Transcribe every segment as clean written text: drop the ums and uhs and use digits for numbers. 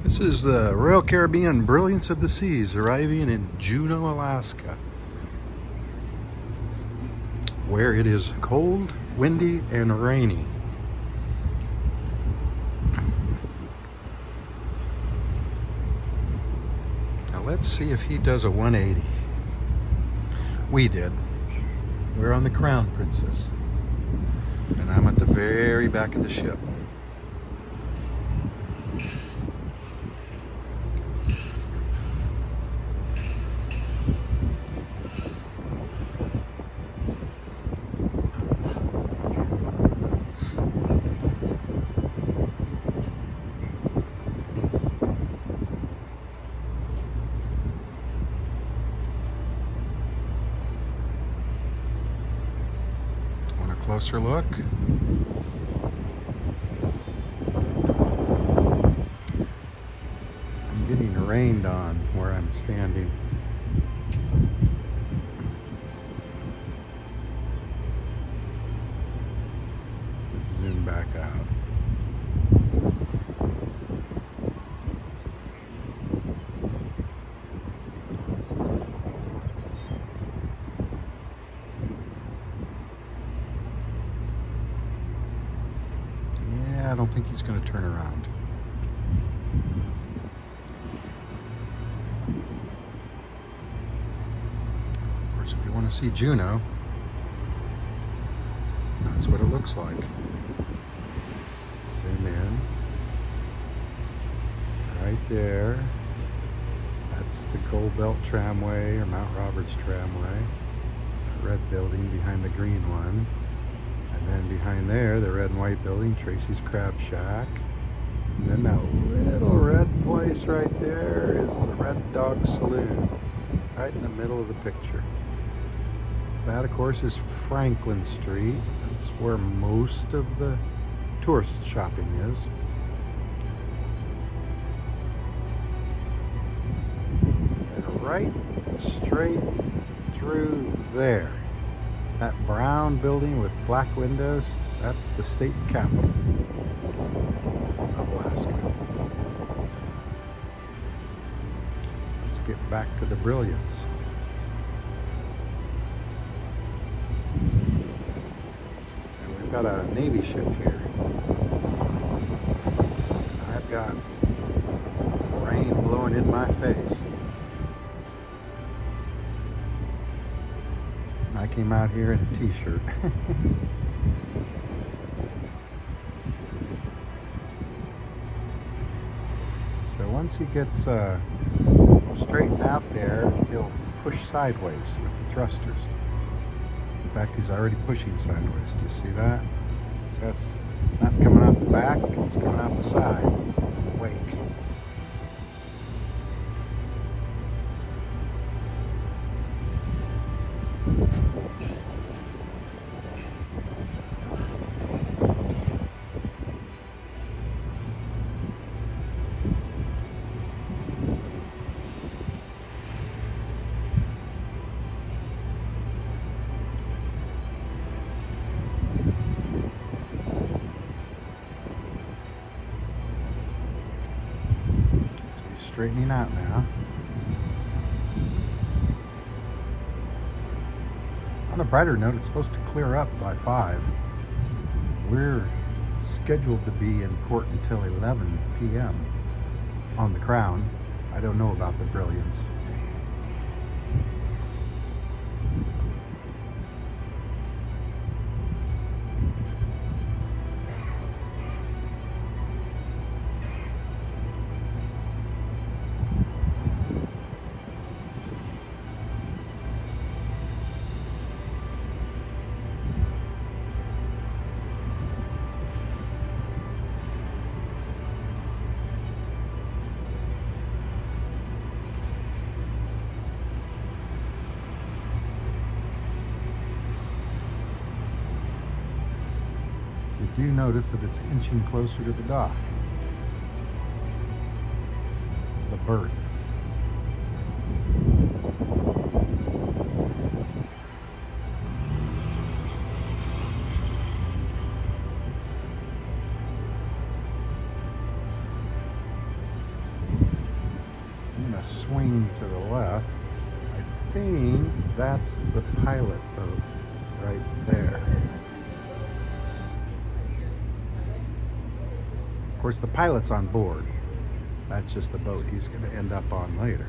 This is the Royal Caribbean Brilliance of the Seas arriving in Juneau, Alaska, where it is cold, windy, and rainy. Now let's see if he does a 180. We did. We're on the Crown Princess, and I'm at the very back of the ship. Closer look. I'm getting rained on where I'm standing. Let's zoom back out. I don't think he's going to turn around. Of course, if you want to see Juneau, that's what it looks like. Zoom in. Right there. That's the Gold Belt Tramway or Mount Roberts Tramway. The red building behind the green one. And then behind there, the red and white building, Tracy's Crab Shack. And then that little red place right there is the Red Dog Saloon, right in the middle of the picture. That, of course, is Franklin Street. That's where most of the tourist shopping is. And right straight through there, that brown building with black windows, that's the state capitol of Alaska. Let's get back to the Brilliance. And we've got a Navy ship here. I've got rain blowing in my face. I came out here in a t-shirt. So once he gets straightened out there, he'll push sideways with the thrusters. In fact, he's already pushing sideways. Do you see that? So that's not coming out the back, it's coming out the side. Wake. Straightening out now. On a brighter note, it's supposed to clear up by 5. We're scheduled to be in port until 11 p.m. on the Crown. I don't know about the Brilliance. You do notice that it's inching closer to the dock, the berth. swing to the left. I think that's the pilot boat right there. Of course, the pilot's on board. That's just the boat he's going to end up on later.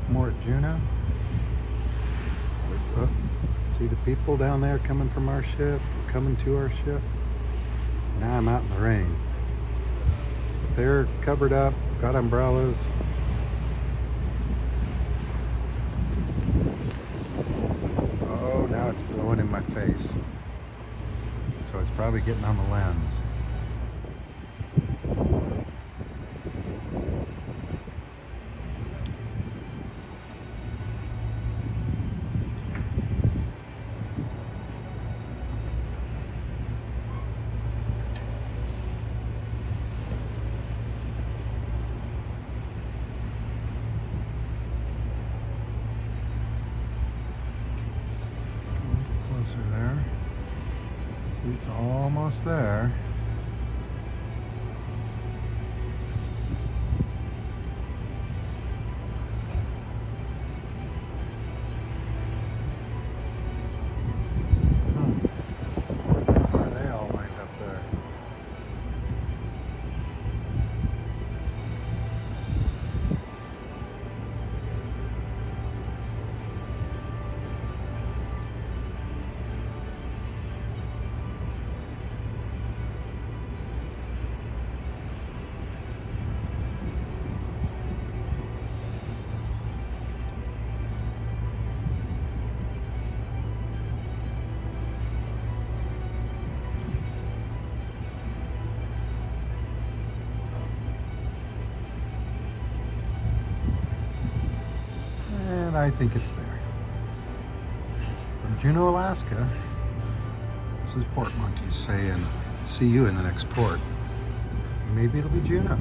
More at Juneau. Oh, see the people down there coming from our ship, coming to our ship. Now I'm out in the rain. They're covered up, got umbrellas. Oh, now it's blowing in my face. So it's probably getting on the lens. Closer there. See, it's almost there. Why are they all lined up there? And I think it's there. From Juneau, Alaska, this is Port Monkeys saying, see you in the next port. Maybe it'll be Juneau.